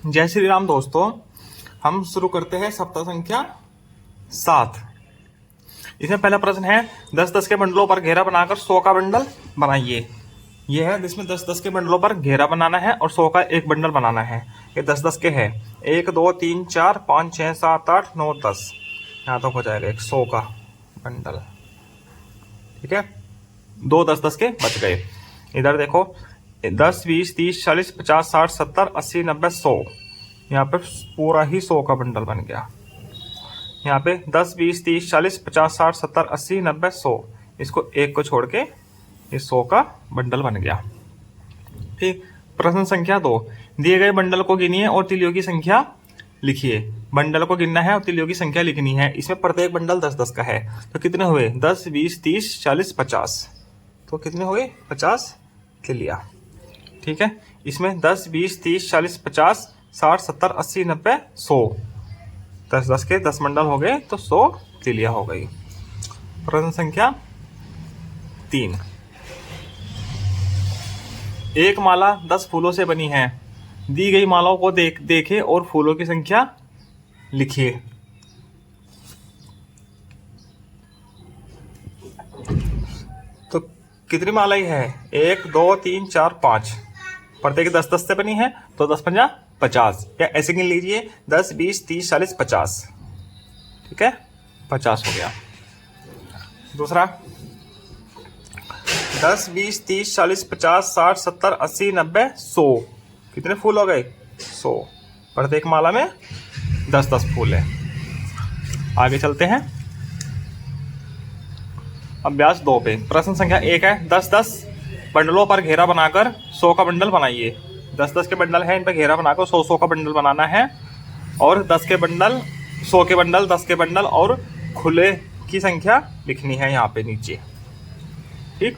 जय श्री राम दोस्तों। हम शुरू करते हैं सप्ताह संख्या 7। इसमें पहला प्रश्न है 10-10 के बंडलों पर घेरा बनाकर 100 का बंडल बनाइए। यह है जिसमें 10-10 के बंडलों पर घेरा बनाना है और 100 का एक बंडल बनाना है। ये 10-10 के है 1 2 3 4 5 6 7 8 9 10। यहाँ तक हो जाएगा एक 100 का बंडल। ठीक है, 2 10-10 के बच गए। इधर देखो 10 20 30 40 50 60 70 80 90 100। यहाँ पे पूरा ही 100 का बंडल बन गया। यहाँ पे 10 20 30 40 50 60 70 80 90 100। इसको एक को छोड़ के ये 100 का बंडल बन गया। ठीक, प्रश्न संख्या 2। दिए गए बंडल को गिनिए और तिलियों की संख्या लिखिए। बंडल को गिनना है और तिलियों की संख्या लिखनी है। इसमें प्रत्येक बंडल 10-10 का है, तो कितने हुए 10 20 30 40 50। तो कितने हुए 50 तिलिया। ठीक है, इसमें 10 20 30 40 50 60 70 80 90 100। 10-10 के 10 बंडल हो गए तो 100 तिलिया हो गई। प्रश्न संख्या 3। एक माला 10 फूलों से बनी है। दी गई मालाओं को देखें और फूलों की संख्या लिखिए। तो कितनी मालाएं है 1 2 3 4 5। प्रत्येक 10-10 से बनी है तो 10 पंजा 50, या ऐसे गिन लीजिए 10 20 30 40 50। ठीक है, 50 हो गया। दूसरा 10 20 30 40 50 60 70 80 90 100। कितने फूल हो गए 100। प्रत्येक माला में 10-10 फूल है। आगे चलते हैं अभ्यास 2 पे। प्रश्न संख्या 1 है 10-10 बंडलों पर घेरा बनाकर 100 का बंडल बनाइए। 10-10 के बंडल है, इन पर घेरा बनाकर 100 का बंडल बनाना है। और 10 के बंडल 100 के बंडल 10 के बंडल और खुले की संख्या लिखनी है यहाँ पे नीचे। ठीक,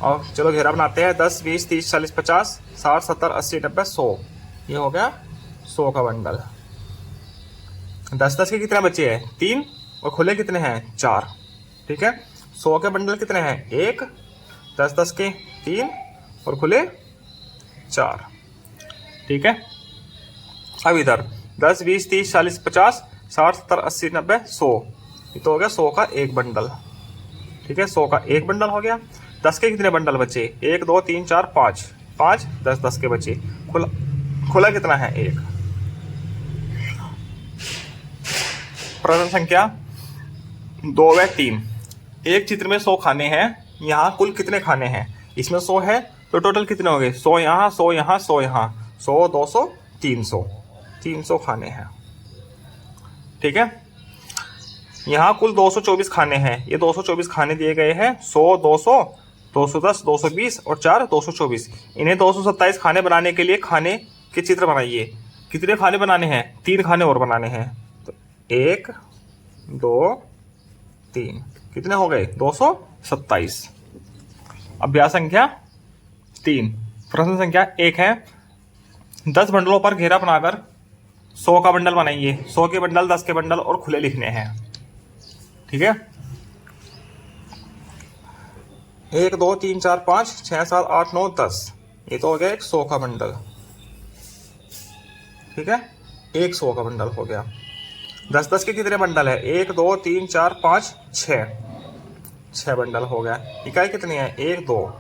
और चलो घेरा बनाते हैं 10 20 30 40 50 60 70 80 90 100। ये हो गया 100 का बंडल। 10-10 के कितने बचे हैं 3 और खुले कितने हैं 4। ठीक है, 100 के बंडल कितने हैं 1, 10-10 के 3 और खुले 4। ठीक है, अब इधर 10 20 30 40 50 60 70 80 90 100। ये तो हो गया 100 का एक बंडल। ठीक है, 100 का एक बंडल हो गया। 10 के कितने बंडल बचे 1 2 3 4 5 5 10-10 के बचे। खुला कितना है 1। प्रश्न संख्या 2 व 3। एक चित्र में 100 खाने हैं। यहाँ कुल कितने खाने हैं। इसमें 100 है तो टोटल कितने हो गए 100 यहाँ 100 यहाँ 100 यहाँ 100 200 300। 300 खाने हैं। ठीक है, यहाँ कुल 224 खाने हैं। ये 224 खाने दिए गए हैं 100 200 210 220 और 4 224। इन्हें 227 खाने बनाने के लिए खाने के चित्र बनाइए। कितने खाने बनाने हैं 3 खाने और बनाने हैं। तो 1 2 3 कितने हो गए 227। अभ्यास संख्या 3। प्रश्न संख्या 1 है 10 बंडलों पर घेरा बनाकर 100 का बंडल बनाइए। 100 के बंडल 10 के बंडल और खुले लिखने हैं। ठीक है, 1 2 3 4 5 6 7 8 9 10। ये तो हो गया एक 100 का बंडल। ठीक है, एक 100 का बंडल हो गया। 10-10 के कितने बंडल है 1 2 3 4 5 6 बंडल हो गया। इकाई कितनी है 1 2।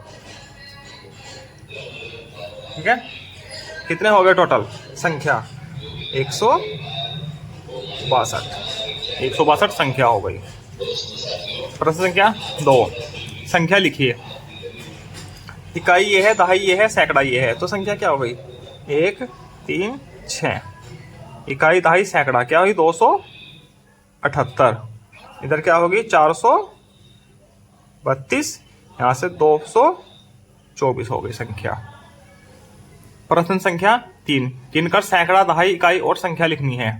ठीक है, कितने हो गए टोटल संख्या 162 संख्या हो गई। प्रश्न संख्या 2। संख्या लिखिए। इकाई ये है, दहाई ये है, सैकड़ा ये है, तो संख्या क्या हो गई 1 3 6। इकाई दहाई सैकड़ा क्या हुई 278। इधर क्या होगी 432। यहाँ से 224 हो गई संख्या। प्रश्न संख्या 3। गिनकर सैकड़ा दहाई इकाई और संख्या लिखनी है।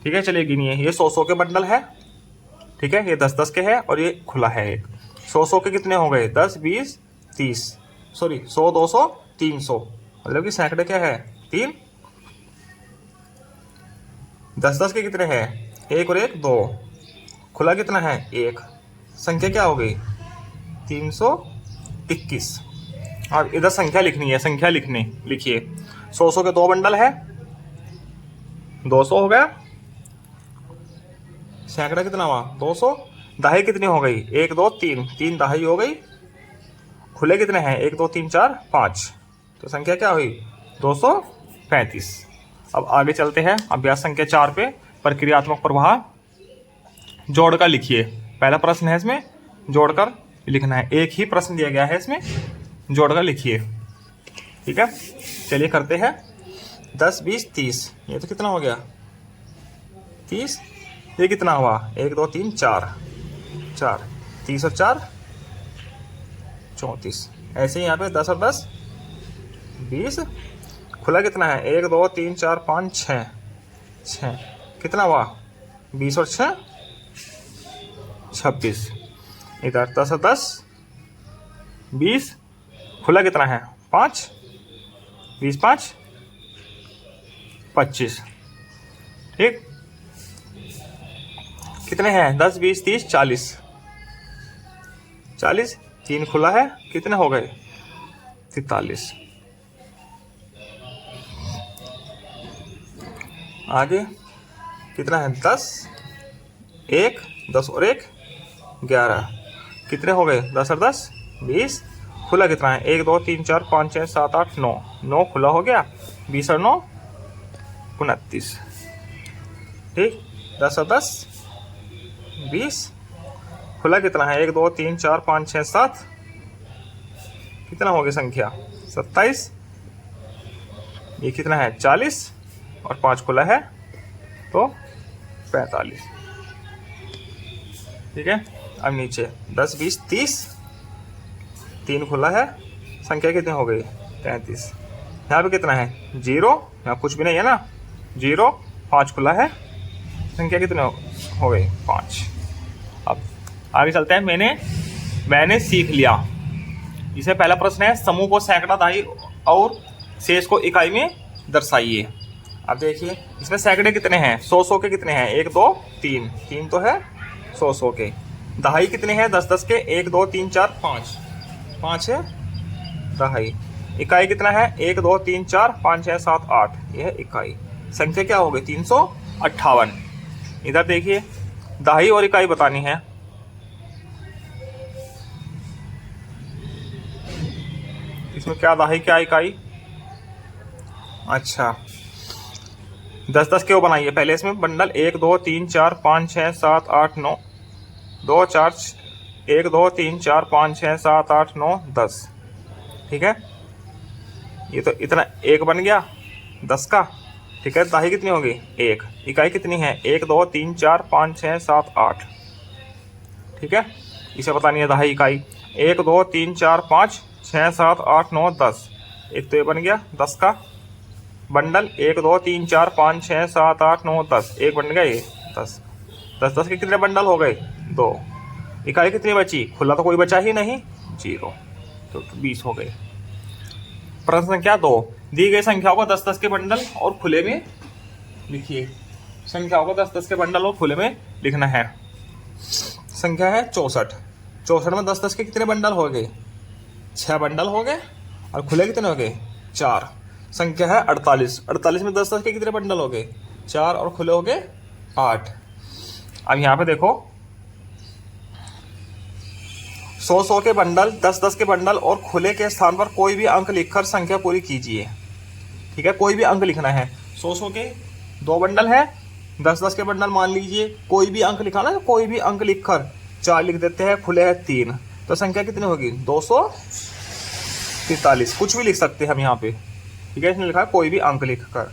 ठीक है, चलिए गिनिए। ये 100 के बंडल है। ठीक है, ये 10-10 के है और ये खुला है एक। 100 के कितने हो गए 10 20 30 सॉरी 100 200 300। मतलब कि सैकड़े क्या है 3। 10-10 के कितने हैं 1 और 1 2। खुला कितना है 1। संख्या क्या हो गई 321। अब इधर संख्या लिखनी है। संख्या लिखिए। 100 के 2 बंडल है 200 हो गया। सैकड़ा कितना हुआ 200। दहाई कितनी हो गई 1 2 3, 3 दहाई हो गई। खुले कितने हैं 1 2 3 4 5, तो संख्या क्या हुई 235। अब आगे चलते हैं अभ्यास संख्या 4 पे। प्रक्रियात्मक प्रवाह जोड़कर लिखिए। पहला प्रश्न है इसमें जोड़कर लिखना है, एक ही प्रश्न दिया गया है इसमें, जोड़कर लिखिए। ठीक है, चलिए करते हैं। 10 20 30, ये तो कितना हो गया 30। ये कितना हुआ 1 2 3 4, 4 30 और 4 34। ऐसे ही यहाँ पे 10 और 10 20। खुला कितना है 1 2 3 4 5 6, 6 कितना हुआ 20 और 6 26। इधर 10 और 10 20। खुला कितना है 5, 20 5 25। ठीक, कितने हैं 10 20 30 40, 40 3 खुला है, कितने हो गए 43। आगे कितना है 10 1 10 और 1 11, कितने हो गए 10 और 10 20। खुला कितना है 1 2 3 4 5 6 7 8 9, 9 खुला हो गया, 20 और 9 29। ठीक, 10 और 10 20। खुला कितना है 1 2 3 4 5 6 7, कितना हो गया संख्या 27। ये कितना है 40 और 5 खुला है तो 45। ठीक है, अब नीचे 10 20 30, 3 खुला है, संख्या कितनी हो गई 33। यहाँ पे कितना है 0, यहाँ कुछ भी नहीं है ना, 0 5 खुला है, संख्या कितने हो गई 5। अब आगे चलते हैं। मैंने सीख लिया। इसमें पहला प्रश्न है समूह को सैकड़ा दहाई और शेष को इकाई में दर्शाइए। अब देखिए इसमें सैकड़े कितने हैं 100 के कितने हैं 1 2 3, 3 तो है 100 के। दहाई कितने हैं 10 10 के 1 2 3 4 5, 5 है दहाई। इकाई कितना है 1 2 3 4 5 6 7 8, यह है इकाई। संख्या क्या हो गई 358। इधर देखिए दहाई और इकाई बतानी है। इसमें क्या दहाई क्या इकाई, अच्छा 10 10 क्यों बनाइए पहले। इसमें बंडल 1 2 3 4 5 6 7 8 9 2 4 1 2 3 4 5 6 7 8 9 10। ठीक है, ये तो इतना एक बन गया 10 का। ठीक है, दहाई कितनी होगी 1। इकाई कितनी है 1 2 3 4 5 6 7 8। ठीक है, इसे बतानी है दहाई इकाई 1 2 3 4 5 6 7 8 9 10। एक तो ये बन गया 10 का बंडल 1 2 3 4 5 6 7 8 9 10, एक बन गया ये 10। 10 10 के कितने बंडल हो गए 2। इकाई कितनी बची, खुला तो कोई बचा ही नहीं 0, तो 20 हो गए। प्रश्न संख्या 2, दी गई संख्याओं को 10 10 के बंडल और खुले में लिखिए। संख्याओं को 10 10 के बंडल और खुले में लिखना है। संख्या है 64। 64 में 10 10 के कितने बंडल हो गए 6 बंडल हो गए, और खुले कितने हो गए 4। संख्या है 48। 48 में 10 10 के कितने बंडल हो गए 4, और खुले हो गए 8। अब यहाँ पे देखो 100 के बंडल 10 10 के बंडल और खुले के स्थान पर कोई भी अंक लिखकर संख्या पूरी कीजिए। ठीक है, कोई भी अंक लिखना है। 100 के 2 बंडल है, 10 10 के बंडल मान लीजिए, कोई भी अंक लिखाना है, कोई भी अंक लिखकर 4 लिख देते हैं, खुले है 3, तो संख्या कितनी होगी 243। कुछ भी लिख सकते हैं हम यहाँ पे। ठीक है, इसने लिखा है कोई भी अंक लिखकर।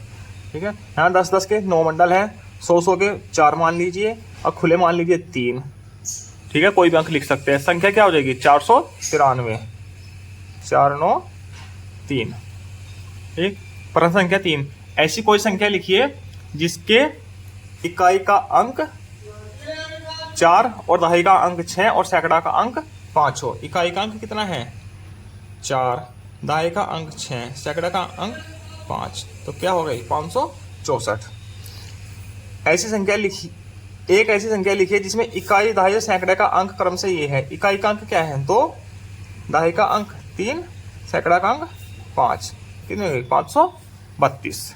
ठीक है, यहाँ 10 10 के 9 बंडल हैं, 100 के 4 मान लीजिए और खुले मान लीजिए 3। ठीक है, कोई भी अंक लिख सकते हैं। संख्या क्या हो जाएगी 493, 4 9 3। ठीक, प्रश्न संख्या 3, ऐसी कोई संख्या लिखिए जिसके इकाई का अंक 4 और दहाई का अंक 6 और सैकड़ा का अंक 5 हो। इकाई का अंक कितना है 4, दहाई का अंक 6, सैकड़ा का अंक 5, तो क्या हो गई 564। ऐसी संख्या लिखी, एक ऐसी संख्या लिखिए जिसमें इकाई दहाई और सैकड़े का अंक क्रम से ये है। इकाई का अंक क्या है 2, दहाई का अंक 3, सैकड़ा का अंक 5, कितनी हो गई 532।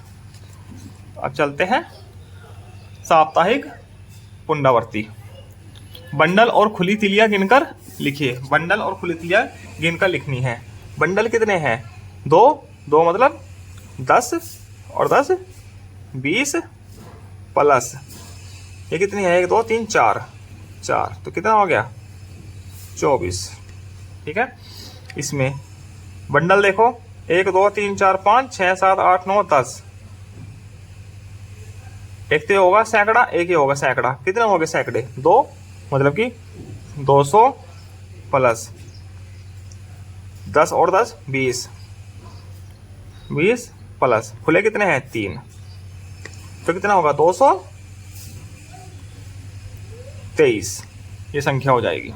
अब चलते हैं साप्ताहिक पुंडावर्ती। बंडल और खुली तिलियां गिनकर लिखिए। बंडल और खुली तिलियां गिनकर लिखनी है। बंडल कितने हैं? दो, दो मतलब 10 और 10 20 प्लस ये कितनी है? 1 2 3 4 4, तो कितना हो गया? 24। ठीक है, इसमें बंडल देखो 1 2 3 4 5 6 7 8 9 10। एक तो होगा सैकड़ा, एक ही होगा सैकड़ा। कितने हो गए सैकड़े? 2, मतलब कि 200 प्लस 10 और 10 20 20 प्लस खुले कितने हैं? 3, तो कितना होगा? 223 ये संख्या हो जाएगी।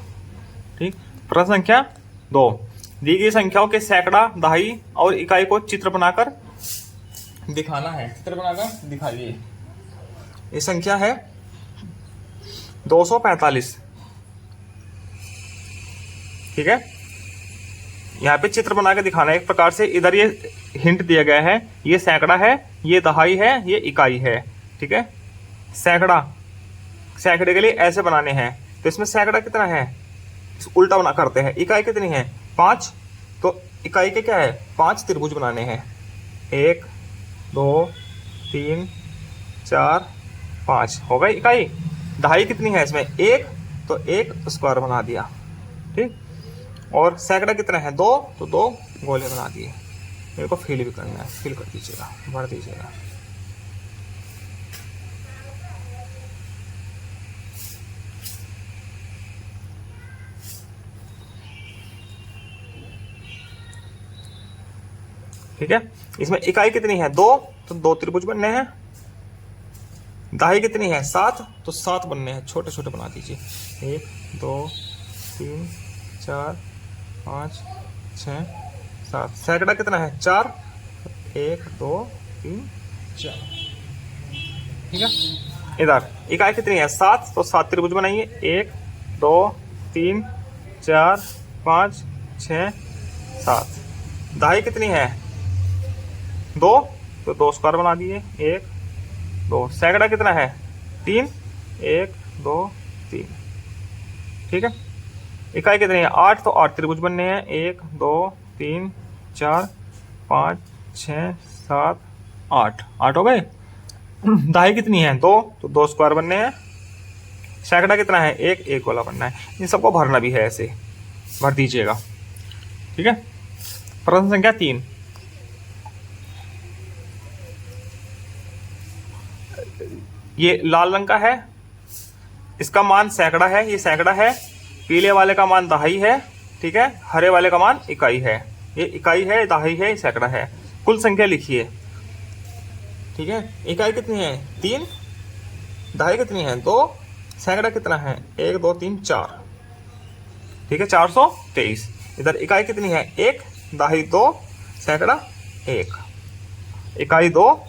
ठीक, प्रश्न संख्या 2, दी गई संख्याओं के सैकड़ा, दहाई और इकाई को चित्र बनाकर दिखाना है। चित्र बनाकर दिखाइए। ये संख्या है 245। ठीक है, यहाँ पे चित्र बना के दिखाना है एक प्रकार से। इधर ये हिंट दिया गया है, ये सैकड़ा है, ये दहाई है, ये इकाई है। ठीक है, सैकड़ा, सैकड़े के लिए ऐसे बनाने हैं, तो इसमें सैकड़ा कितना है? उल्टा बना करते हैं। इकाई कितनी है? 5, तो इकाई के क्या है? 5 त्रिभुज बनाने हैं। 1 2 3 4 5 हो गई इकाई। दहाई कितनी है इसमें? 1, तो 1 स्क्वायर बना दिया। ठीक, और सैकड़ा कितना है? 2, तो 2 गोले बना दिए। मेरे को फिल भी करना है, फिल कर दीजिएगा, भर दीजिएगा। ठीक है, इसमें इकाई कितनी है? 2, तो 2 त्रिभुज बनने हैं। दहाई कितनी है? 7, तो 7 बनने हैं। छोटे छोटे बना दीजिए। 1 2 3 4 5 6 7। सैकड़ा कितना है? 4, 1 2 3 4। ठीक है, इधर इकाई कितनी है? 7, तो 7 त्रिभुज बनाइए। 1 2 3 4 5 6 7। दहाई कितनी है? 2, तो 2 स्क्वायर बना दिए। 1 2। सैकड़ा कितना है? 3, 1 2 3। ठीक है, इकाई कितनी है? 8, तो 8 त्रिभुज बनने हैं। 1 2 3 4 5 6 7 8। 8 हो गए। दहाई कितनी है? 2, तो 2 स्क्वायर बनने हैं। सैकड़ा कितना है? 1, 1 वाला बनना है। इन सबको भरना भी है, ऐसे भर दीजिएगा। ठीक है, प्रश्न संख्या 3, ये लाल रंग का है, इसका मान सैकड़ा है, ये सैकड़ा है। पीले वाले का मान दहाई है। ठीक है, हरे वाले का मान इकाई है। ये इकाई है, दहाई है, सैकड़ा है। कुल संख्या लिखिए। ठीक है, इकाई कितनी है? 3, दहाई कितनी है? 2, सैकड़ा कितना है? 1 2 3 4। ठीक है, 423। इधर इकाई कितनी है? 1, दहाई 2, सैकड़ा 1। इकाई 2,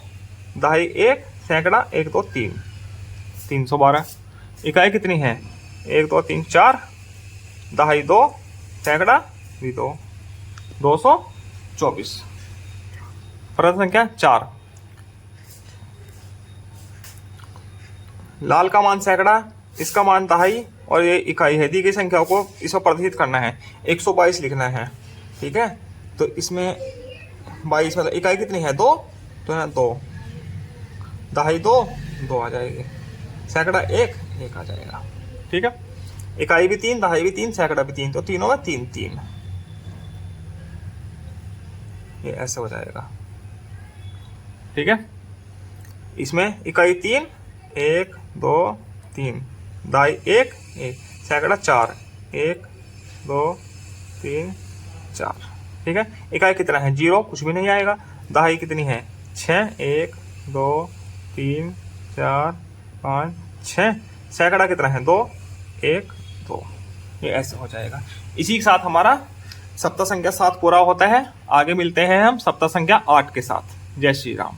दहाई 1, सैकड़ा 1 2 3, 312। इकाई कितनी है? 1 2 3 4, दहाई 2, सैकड़ा भी 2, 224। प्रश्न संख्या 4, लाल का मान सैकड़ा, इसका मान दहाई और ये इकाई है। दी गई संख्याओं को इसको प्रदर्शित करना है। 122 लिखना है। ठीक है, तो इसमें 22 मतलब इकाई कितनी है? 2, तो है 2, दहाई 2 2 आ जाएगी। सैकड़ा 1 1 आ जाएगा। ठीक है, इकाई भी 3, दहाई भी 3, सैकड़ा भी 3, तो 3 होगा 3 3। ये ऐसे हो जाएगा। ठीक है, इसमें इकाई 3 1 2 3, दहाई 1 1, सैकड़ा 4 1 2 3 4। ठीक है, इकाई कितना है? 0, कुछ भी नहीं आएगा। दहाई कितनी है? 6 1 2 3 4 5 6। सैकड़ा कितना है? 2 1 2। ये ऐसे हो जाएगा। इसी के साथ हमारा सप्ताह संख्या 7 पूरा होता है। आगे मिलते हैं हम सप्ताह संख्या 8 के साथ। जय श्री राम।